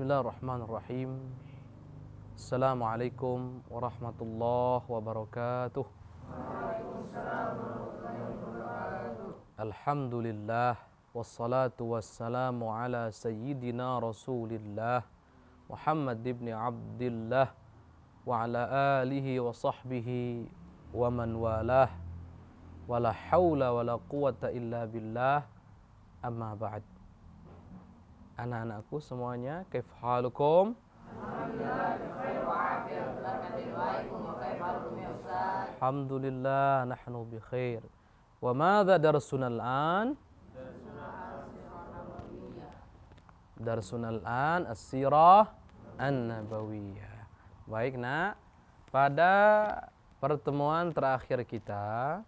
Bismillahirrahmanirrahim. Assalamualaikum warahmatullahi wabarakatuh. Alhamdulillah wassalatu wassalamu ala sayyidina Rasulillah Muhammad ibn Abdillah wa ala alihi wa sahbihi wa man walah. Wala hawla wala quwata illa billah. Amma ba'd. Anak-anakku semuanya, kaif halukum? Alhamdulillah, nahnu bi khair. Wa madza darsuna al-an? Darsuna al-an as-sirah an-nabawiyah. Baik, Nak. Pada pertemuan terakhir kita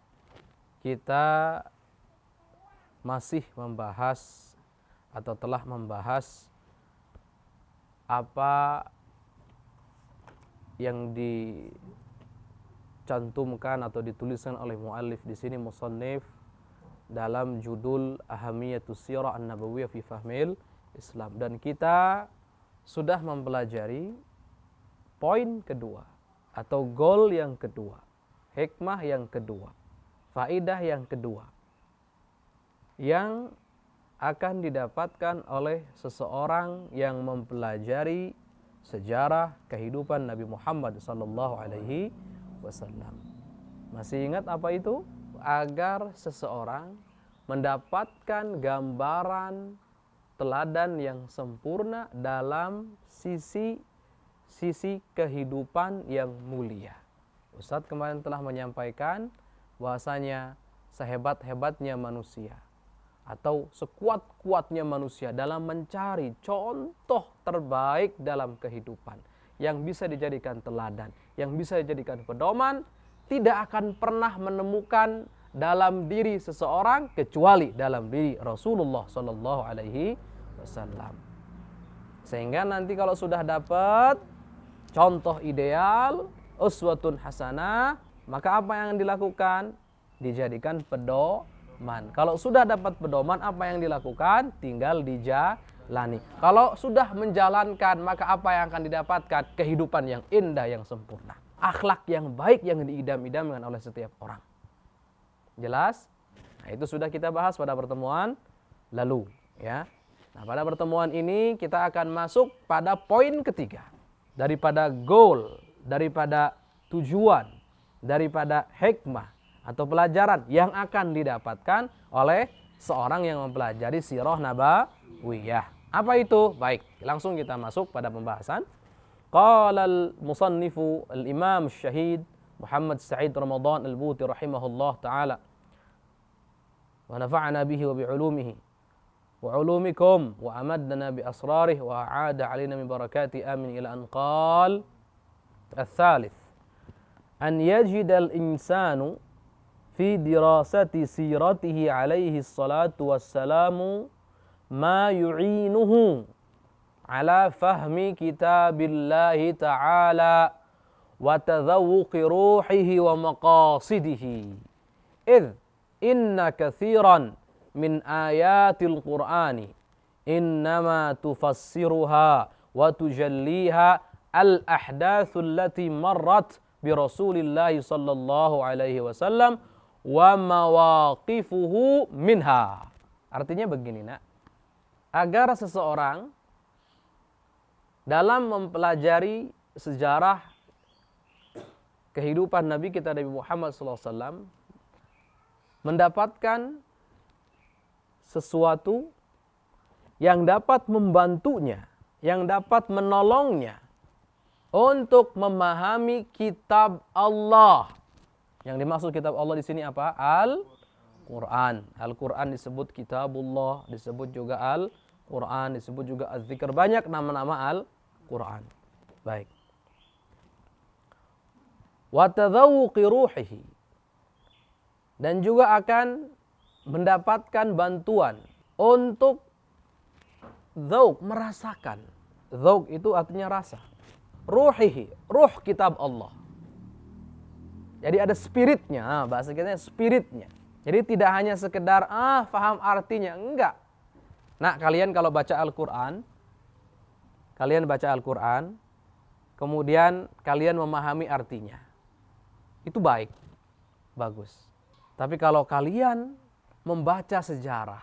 masih membahas atau telah membahas apa yang dicantumkan atau dituliskan oleh muallif di sini musannif dalam judul Ahamiyatus Sirah An-Nabawiyah fi Fahmil Islam, dan kita sudah mempelajari poin kedua atau goal yang kedua, hikmah yang kedua, faidah yang kedua yang akan didapatkan oleh seseorang yang mempelajari sejarah kehidupan Nabi Muhammad sallallahu alaihi wasallam. Masih ingat apa itu? Agar seseorang mendapatkan gambaran teladan yang sempurna dalam sisi kehidupan yang mulia. Ustadz kemarin telah menyampaikan bahwasanya sehebat-hebatnya manusia atau sekuat-kuatnya manusia dalam mencari contoh terbaik dalam kehidupan yang bisa dijadikan teladan, yang bisa dijadikan pedoman, tidak akan pernah menemukan dalam diri seseorang kecuali dalam diri Rasulullah Sallallahu Alaihi Wasallam. Sehingga nanti kalau sudah dapat contoh ideal, uswatun hasanah, maka apa yang dilakukan? Dijadikan pedoman. Kalau sudah dapat pedoman, apa yang dilakukan? Tinggal dijalani. Kalau sudah menjalankan, maka apa yang akan didapatkan? Kehidupan yang indah, yang sempurna. Akhlak yang baik yang diidam-idamkan oleh setiap orang. Jelas? Nah, itu sudah kita bahas pada pertemuan lalu, ya. Nah, pada pertemuan ini kita akan masuk pada poin ketiga. Daripada goal, daripada tujuan, daripada hikmah atau pelajaran yang akan didapatkan oleh seorang yang mempelajari sirah nabawiyah. Apa itu? Baik, langsung kita masuk pada pembahasan. Qala al-musannifu al-imam syahid Muhammad Sa'id Ramadan al-Buti rahimahullah ta'ala wa nafa'ana bihi wa bi'ulumihi wa ulumikum wa amadna bi asrarih wa a'ada alaina min barakati amin ila an qal al-thalith an yajida al-insanu fi dirasati siratihi alaihi salatu wassalamu ma yu'inuhu ala fahmi kitabillahi ta'ala wa tadhawuqi ruhihi wa maqasidihi idh inna kathiran min ayatil qur'ani innama tufassiruha wa tujalliha al-ahdathu allati marrat bi rasulillahi sallallahu alaihi wasallam wa mawaqifuhu minha. Artinya begini, Nak. Agar seseorang dalam mempelajari sejarah kehidupan Nabi kita Nabi Muhammad SAW mendapatkan sesuatu yang dapat membantunya, yang dapat menolongnya untuk memahami kitab Allah. Yang dimaksud kitab Allah di sini apa? Al-Quran. Al-Quran disebut kitabullah, disebut juga Al-Quran, disebut juga Az-Zikr. Banyak nama-nama Al-Quran. Baik. Wa tadhawuqi ruhihi. Dan juga akan mendapatkan bantuan untuk dzauq, merasakan. Dzauq itu artinya rasa. Ruhihi, ruh kitab Allah. Jadi ada spiritnya, bahasa kita spiritnya. Jadi tidak hanya sekedar faham artinya, enggak. Nah, kalian kalau baca Al-Quran, kalian baca Al-Quran, kemudian kalian memahami artinya. Itu baik, bagus. Tapi kalau kalian membaca sejarah,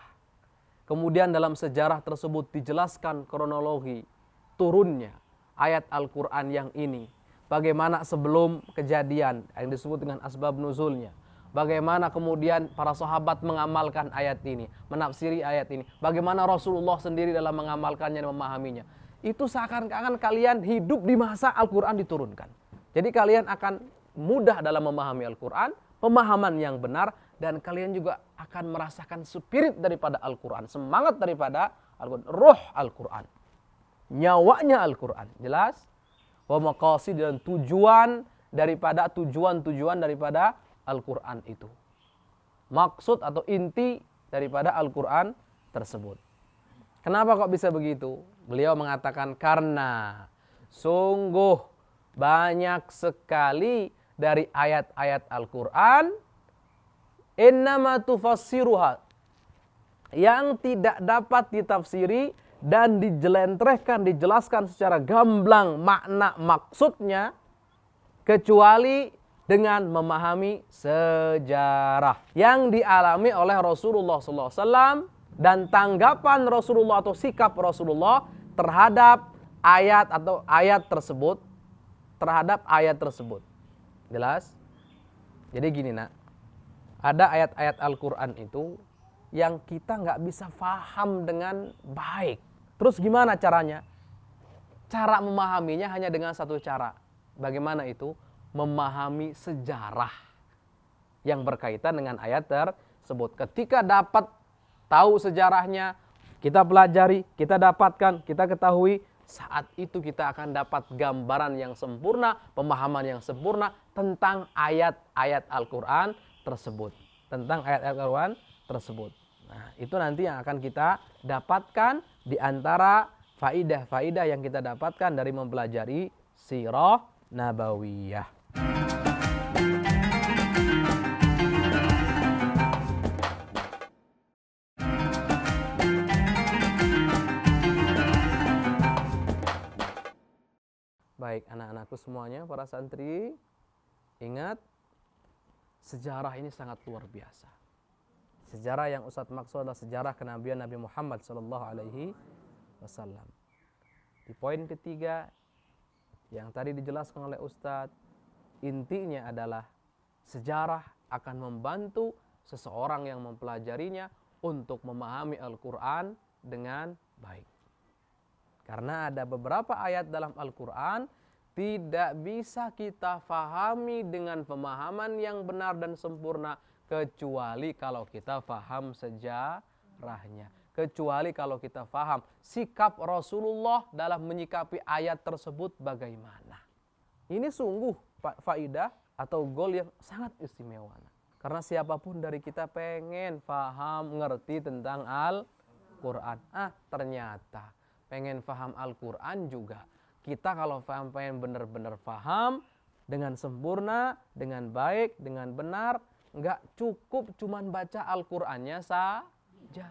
kemudian dalam sejarah tersebut dijelaskan kronologi turunnya ayat Al-Quran yang ini, bagaimana sebelum kejadian yang disebut dengan asbab nuzulnya, bagaimana kemudian para sahabat mengamalkan ayat ini, menafsiri ayat ini, bagaimana Rasulullah sendiri dalam mengamalkannya dan memahaminya. Itu seakan-akan kalian hidup di masa Al-Quran diturunkan. Jadi kalian akan mudah dalam memahami Al-Quran, pemahaman yang benar, dan kalian juga akan merasakan spirit daripada Al-Quran, semangat daripada Al-Quran, roh Al-Quran, nyawanya Al-Quran. Jelas? Wa maqasid, dan tujuan daripada Al-Quran itu. Maksud atau inti daripada Al-Quran tersebut. Kenapa kok bisa begitu? Beliau mengatakan karena sungguh banyak sekali dari ayat-ayat Al-Quran innama tufassiruha, yang tidak dapat ditafsiri dan dijelaskan secara gamblang makna maksudnya kecuali dengan memahami sejarah yang dialami oleh Rasulullah SAW dan tanggapan Rasulullah atau sikap Rasulullah terhadap ayat tersebut. Jelas? Jadi gini nak, ada ayat-ayat Al-Quran itu yang kita nggak bisa paham dengan baik. Terus gimana caranya? Cara memahaminya hanya dengan satu cara. Bagaimana itu? Memahami sejarah yang berkaitan dengan ayat tersebut. Ketika dapat tahu sejarahnya, kita pelajari, kita dapatkan, kita ketahui, saat itu kita akan dapat gambaran yang sempurna, pemahaman yang sempurna tentang ayat-ayat Al-Quran tersebut. Nah, itu nanti yang akan kita dapatkan di antara faidah-faidah yang kita dapatkan dari mempelajari sirah nabawiyah. Baik anak-anakku semuanya, para santri, ingat sejarah ini sangat luar biasa. Sejarah yang Ustadz maksud adalah sejarah kenabian Nabi Muhammad SAW. Di poin ketiga yang tadi dijelaskan oleh Ustadz, intinya adalah sejarah akan membantu seseorang yang mempelajarinya untuk memahami Al-Quran dengan baik. Karena ada beberapa ayat dalam Al-Quran tidak bisa kita fahami dengan pemahaman yang benar dan sempurna kecuali kalau kita faham sejarahnya. Kecuali kalau kita faham sikap Rasulullah dalam menyikapi ayat tersebut bagaimana. Ini sungguh faidah atau goal yang sangat istimewa. Karena siapapun dari kita pengen faham, ngerti tentang Al-Quran. Ternyata pengen faham Al-Quran juga. Kita kalau pengen benar-benar faham dengan sempurna, dengan baik, dengan benar, nggak cukup cuman baca Al-Qurannya saja.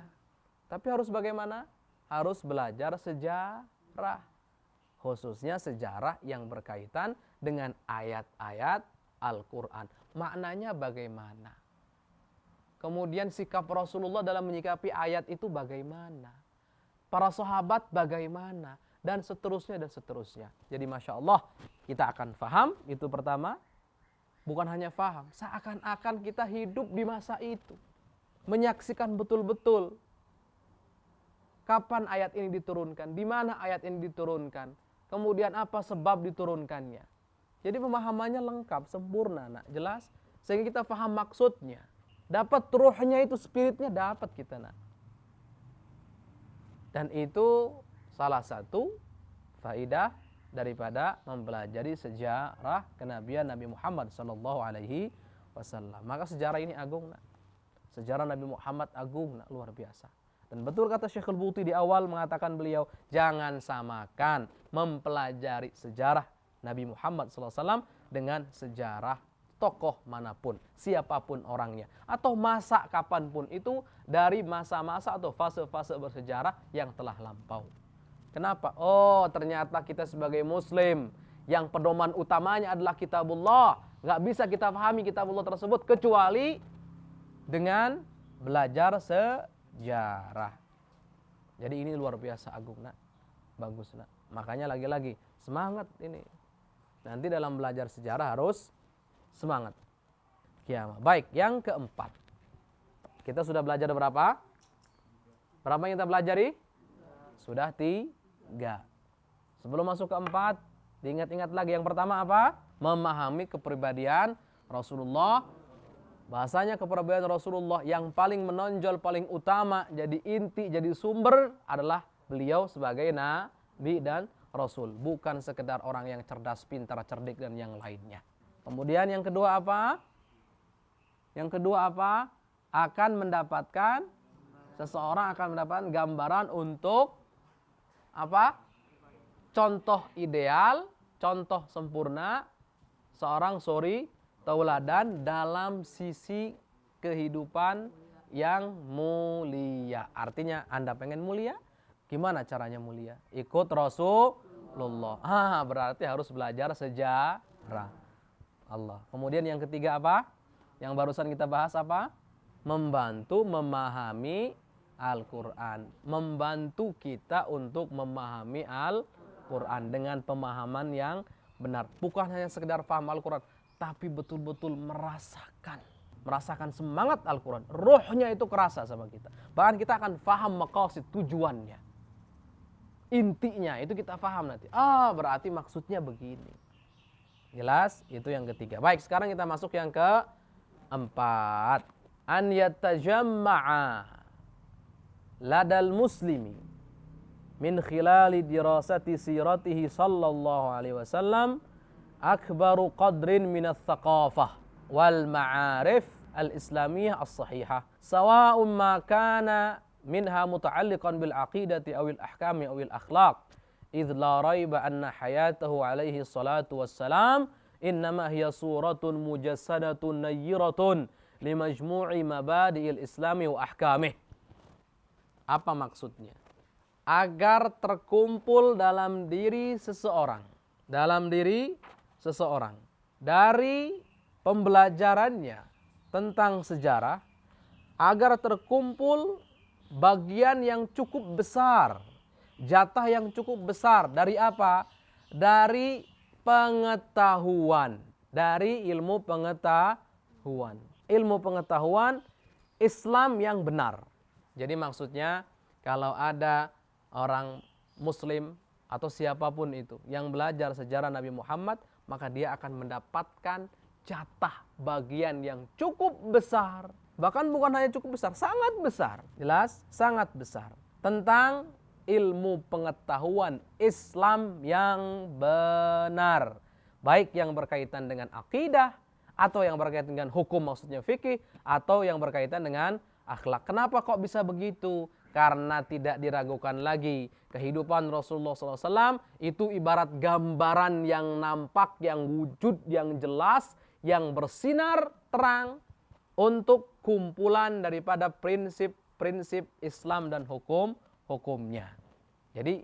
Tapi harus bagaimana? Harus belajar sejarah. Khususnya sejarah yang berkaitan dengan ayat-ayat Al-Quran. Maknanya bagaimana? Kemudian sikap Rasulullah dalam menyikapi ayat itu bagaimana? Para sahabat bagaimana, dan seterusnya dan seterusnya. Jadi Masya Allah kita akan faham, itu pertama. Bukan hanya faham, seakan-akan kita hidup di masa itu. Menyaksikan betul-betul kapan ayat ini diturunkan, di mana ayat ini diturunkan, kemudian apa sebab diturunkannya. Jadi pemahamannya lengkap, sempurna, nak, jelas. Sehingga kita faham maksudnya. Dapat ruhnya itu, spiritnya dapat kita, nak. Dan itu salah satu faidah daripada mempelajari sejarah kenabian Nabi Muhammad SAW. Maka sejarah ini agung, nak. Sejarah Nabi Muhammad agung, nak, luar biasa. Dan betul kata Syekhul Buti di awal mengatakan beliau, jangan samakan mempelajari sejarah Nabi Muhammad SAW dengan sejarah tokoh manapun, siapapun orangnya, atau masa kapanpun itu dari masa-masa atau fase-fase bersejarah yang telah lampau. Kenapa? Oh, ternyata kita sebagai muslim yang pedoman utamanya adalah kitabullah. Nggak bisa kita pahami kitabullah tersebut kecuali dengan belajar sejarah. Jadi ini luar biasa agung, nak. Bagus, nak. Makanya lagi-lagi semangat ini. Nanti dalam belajar sejarah harus semangat. Kiamah. Baik, yang keempat. Kita sudah belajar berapa? Berapa yang kita pelajari? Sudah 3. Sebelum masuk ke 4, diingat-ingat lagi. Yang pertama apa? Memahami kepribadian Rasulullah. Bahasanya kepribadian Rasulullah yang paling menonjol, paling utama, jadi inti, jadi sumber adalah beliau sebagai nabi dan rasul. Bukan sekedar orang yang cerdas, pintar, cerdik dan yang lainnya. Kemudian yang kedua apa? Yang kedua apa? Seseorang akan mendapatkan gambaran untuk apa? Contoh ideal, contoh sempurna seorang tauladan dalam sisi kehidupan yang mulia. Artinya Anda pengen mulia? Gimana caranya mulia? Ikut Rasulullah. Berarti harus belajar sejarah. Allah. Kemudian yang ketiga apa? Yang barusan kita bahas apa? Membantu memahami Al-Quran. Membantu kita untuk memahami Al-Quran dengan pemahaman yang benar. Bukan hanya sekedar paham Al-Quran, tapi betul-betul merasakan semangat Al-Quran. Ruhnya itu kerasa sama kita. Bahkan kita akan paham maqasid, tujuannya. Intinya itu kita paham nanti. Berarti maksudnya begini. Jelas? Itu yang ketiga. Baik, sekarang kita masuk yang keempat. An yatajamma'a ladal muslimi min khilali dirasati siratihi sallallahu alaihi wasallam akbaru qadrin minat thaqafah wal ma'arif al-islamiyah as-sahihah sawa'un ma kana minha muta'alliqan bil aqidati awil ahkami awil akhlaq idh la raiba anna hayatahu alaihi salatu wassalam innama hiya suratun mujassadatun nayyiratun limajmu'i mabadi'il islami wa ahkamih. Apa maksudnya? Agar terkumpul dalam diri seseorang dari pembelajarannya tentang sejarah, agar terkumpul bagian yang cukup besar, jatah yang cukup besar dari apa? Dari pengetahuan, dari ilmu pengetahuan. Ilmu pengetahuan Islam yang benar. Jadi maksudnya kalau ada orang muslim atau siapapun itu yang belajar sejarah Nabi Muhammad, maka dia akan mendapatkan jatah bagian yang cukup besar. Bahkan bukan hanya cukup besar, sangat besar. Jelas? Sangat besar. Tentang ilmu pengetahuan Islam yang benar. Baik yang berkaitan dengan akidah, atau yang berkaitan dengan hukum maksudnya fikih, atau yang berkaitan dengan akhlak. Kenapa kok bisa begitu? Karena tidak diragukan lagi kehidupan Rasulullah SAW itu ibarat gambaran yang nampak, yang wujud, yang jelas, yang bersinar terang untuk kumpulan daripada prinsip-prinsip Islam dan hukumnya. Jadi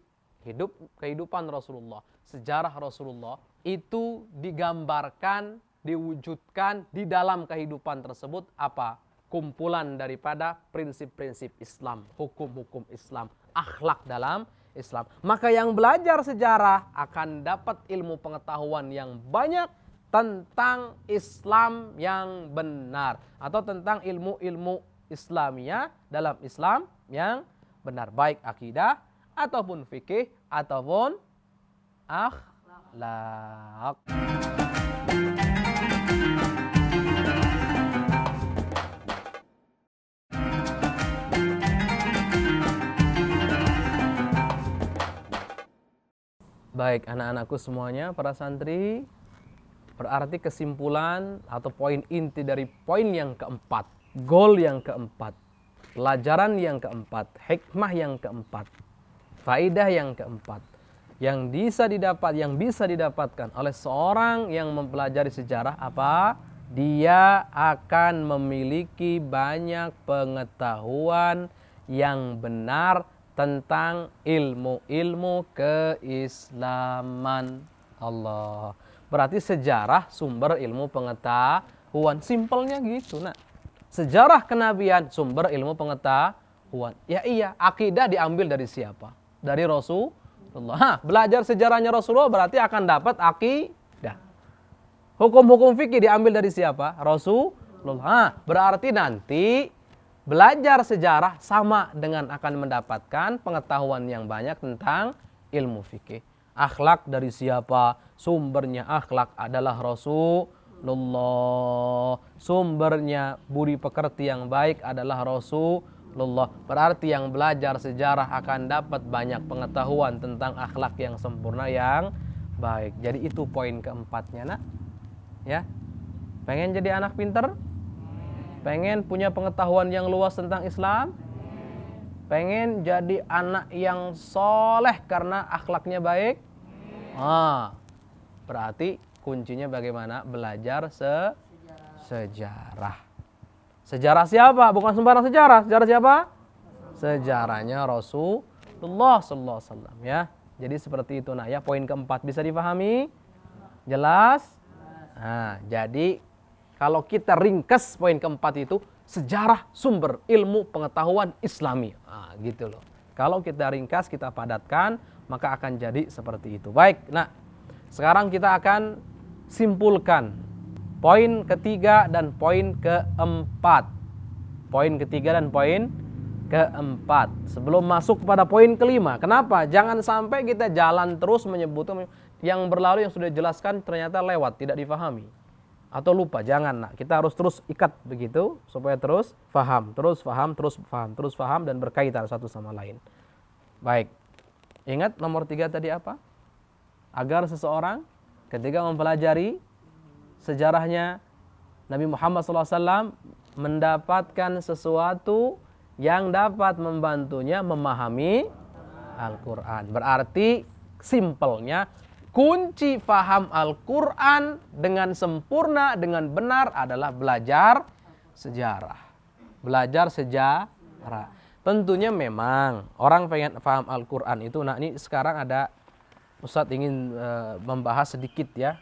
kehidupan Rasulullah, sejarah Rasulullah itu digambarkan, diwujudkan di dalam kehidupan tersebut apa? Kumpulan daripada prinsip-prinsip Islam, hukum-hukum Islam, akhlak dalam Islam. Maka yang belajar sejarah akan dapat ilmu pengetahuan yang banyak tentang Islam yang benar, atau tentang ilmu-ilmu Islamiyah dalam Islam yang benar, baik akidah ataupun fikih ataupun akhlak. Baik anak-anakku semuanya, para santri, berarti kesimpulan atau poin inti dari poin yang keempat, goal yang keempat, pelajaran yang keempat, hikmah yang keempat, faidah yang keempat, yang bisa didapatkan oleh seorang yang mempelajari sejarah apa? Dia akan memiliki banyak pengetahuan yang benar tentang ilmu keislaman. Allah. Berarti sejarah sumber ilmu pengetahuan. Simpelnya gitu, nak. Sejarah kenabian sumber ilmu pengetahuan. Ya iya, akidah diambil dari siapa? Dari Rasulullah. Belajar sejarahnya Rasulullah berarti akan dapat akidah. Hukum-hukum fikih diambil dari siapa? Rasulullah. Berarti nanti belajar sejarah sama dengan akan mendapatkan pengetahuan yang banyak tentang ilmu fikih. Akhlak dari siapa? Sumbernya akhlak adalah Rasulullah. Sumbernya budi pekerti yang baik adalah Rasulullah. Berarti yang belajar sejarah akan dapat banyak pengetahuan tentang akhlak yang sempurna yang baik. Jadi itu poin keempatnya, nak. Ya. Pengen jadi anak pinter? Pengen punya pengetahuan yang luas tentang Islam? Pengen jadi anak yang soleh karena akhlaknya baik? Berarti kuncinya bagaimana? Belajar sejarah. Sejarah siapa? Bukan sembarang sejarah. Sejarah siapa? Sejarahnya Rasulullah sallallahu alaihi wasallam, ya. Jadi seperti itu, nah ya. Poin keempat bisa dipahami? Jelas? Nah, jadi kalau kita ringkas poin keempat itu, sejarah sumber ilmu pengetahuan Islami. Nah, gitu loh. Kalau kita ringkas, kita padatkan, maka akan jadi seperti itu. Baik, nah sekarang kita akan simpulkan poin ketiga dan poin keempat. Poin ketiga dan poin keempat. Sebelum masuk pada poin kelima. Kenapa? Jangan sampai kita jalan terus menyebut yang berlalu yang sudah dijelaskan ternyata lewat, tidak difahami. Atau lupa, jangan, nak. Kita harus terus ikat begitu supaya terus faham, terus faham, terus faham, terus faham dan berkaitan satu sama lain. Baik. Ingat nomor 3 tadi apa? Agar seseorang ketika mempelajari sejarahnya Nabi Muhammad SAW mendapatkan sesuatu yang dapat membantunya memahami Al-Quran. Berarti simpelnya, kunci faham Al-Quran dengan sempurna, dengan benar adalah belajar sejarah. Belajar sejarah. Tentunya memang orang pengen faham Al-Quran itu, nah ini sekarang ada, Ustadz ingin membahas sedikit ya,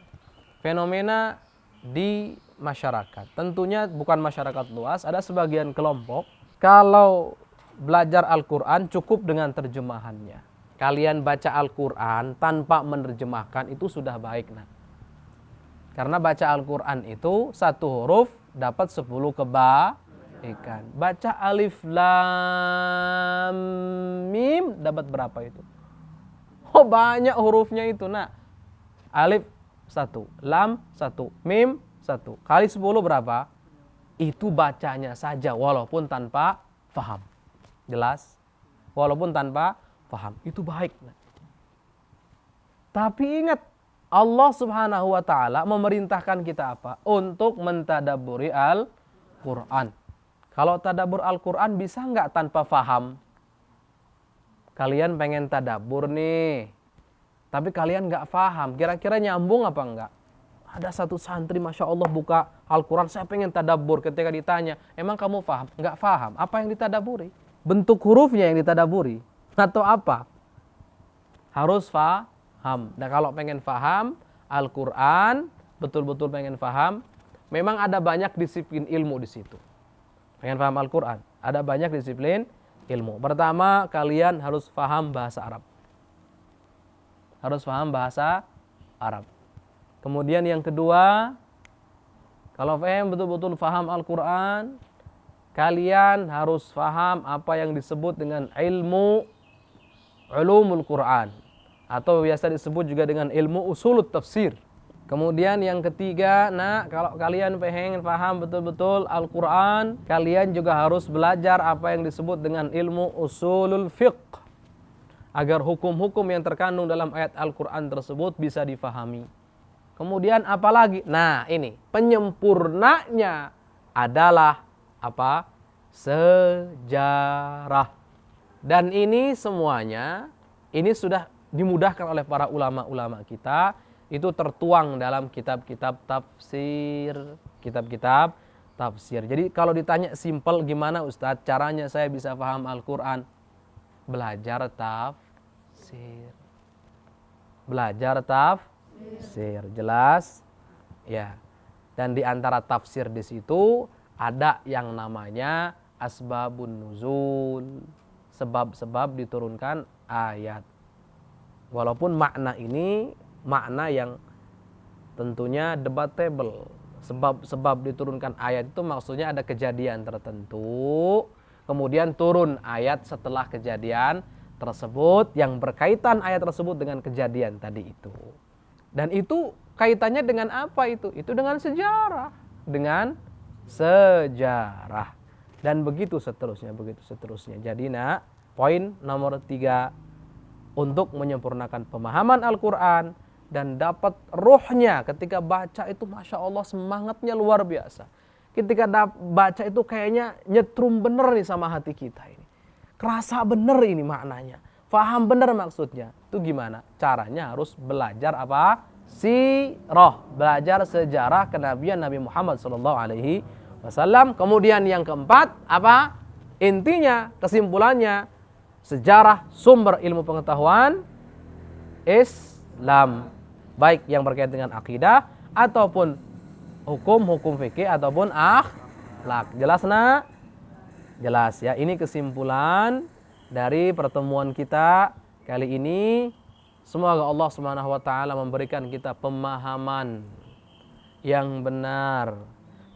fenomena di masyarakat. Tentunya bukan masyarakat luas, ada sebagian kelompok, kalau belajar Al-Quran cukup dengan terjemahannya. Kalian baca Al-Quran tanpa menerjemahkan itu sudah baik. Nah, karena baca Al-Quran itu satu huruf dapat 10 kebaikan. Baca alif lam mim dapat berapa itu? Oh, banyak hurufnya itu, nak. Alif 1, lam 1, mim 1. Kali 10 berapa? Itu bacanya saja walaupun tanpa faham. Jelas? Walaupun tanpa faham, itu baik. Tapi ingat, Allah Subhanahu wa ta'ala memerintahkan kita apa? Untuk mentadabburi Al-Quran. Kalau tadabbur Al-Quran bisa nggak tanpa faham? Kalian pengen tadabbur nih, tapi kalian nggak faham, kira-kira nyambung apa enggak? Ada satu santri, Masya Allah, buka Al-Quran, saya pengen tadabbur. Ketika ditanya, emang kamu faham? Nggak faham. Apa yang ditadaburi? Bentuk hurufnya yang ditadaburi atau apa? Harus faham. Nah, kalau pengen faham Al-Quran, betul-betul pengen faham, memang ada banyak disiplin ilmu di situ. Pengen faham Al-Quran, ada banyak disiplin ilmu. Pertama, kalian harus faham bahasa Arab. Harus faham bahasa Arab. Kemudian yang kedua, kalau betul-betul faham Al-Quran, kalian harus faham apa yang disebut dengan ilmu ulumul Quran, atau biasa disebut juga dengan ilmu usulut tafsir. Kemudian yang ketiga, nah kalau kalian pengen paham betul-betul Al-Quran, kalian juga harus belajar apa yang disebut dengan ilmu usulul fiqh, agar hukum-hukum yang terkandung dalam ayat Al-Quran tersebut bisa difahami. Kemudian apalagi? Nah ini, penyempurnanya adalah apa? Sejarah. Dan ini semuanya, ini sudah dimudahkan oleh para ulama-ulama kita. Itu tertuang dalam kitab-kitab tafsir. Kitab-kitab tafsir. Jadi kalau ditanya simpel, gimana Ustadz caranya saya bisa paham Al-Quran? belajar tafsir. Belajar tafsir, jelas? Ya. Dan di antara tafsir di situ ada yang namanya asbabun nuzul, sebab-sebab diturunkan ayat. Walaupun makna ini makna yang tentunya debatable. Sebab diturunkan ayat itu maksudnya ada kejadian tertentu, kemudian turun ayat setelah kejadian tersebut yang berkaitan ayat tersebut dengan kejadian tadi itu. Dan itu kaitannya dengan apa itu? Itu dengan sejarah, dengan sejarah. Dan begitu seterusnya. Jadi poin nomor 3, untuk menyempurnakan pemahaman Al-Quran dan dapat rohnya ketika baca itu, Masya Allah semangatnya luar biasa. Ketika baca itu kayaknya nyetrum bener nih sama hati kita ini. Kerasa bener ini maknanya. Faham bener maksudnya. Itu gimana? Caranya harus belajar apa? Sirah. Belajar sejarah kenabian Nabi Muhammad SAW. Kemudian yang keempat, apa? Intinya, kesimpulannya, sejarah sumber ilmu pengetahuan Islam. Baik yang berkaitan dengan akidah ataupun hukum fikih ataupun akhlak. Jelas nak? Jelas ya. Ini kesimpulan dari pertemuan kita kali ini. Semoga Allah Subhanahu wa taala memberikan kita pemahaman yang benar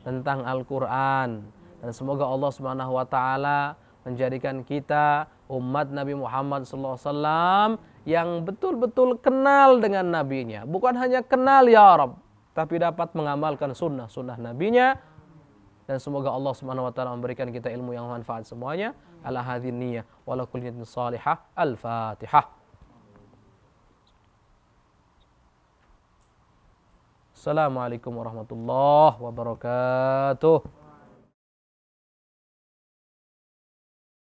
tentang Al-Qur'an, dan semoga Allah Subhanahu wa taala menjadikan kita umat Nabi Muhammad SAW yang betul-betul kenal dengan nabinya. Bukan hanya kenal ya Rabb, tapi dapat mengamalkan sunnah nabinya. Dan semoga Allah Subhanahu wa taala memberikan kita ilmu yang manfaat semuanya. Ala hadhin niyyah wa la kulli niyatin salihah. Al-Fatihah. Assalamualaikum warahmatullahi wabarakatuh.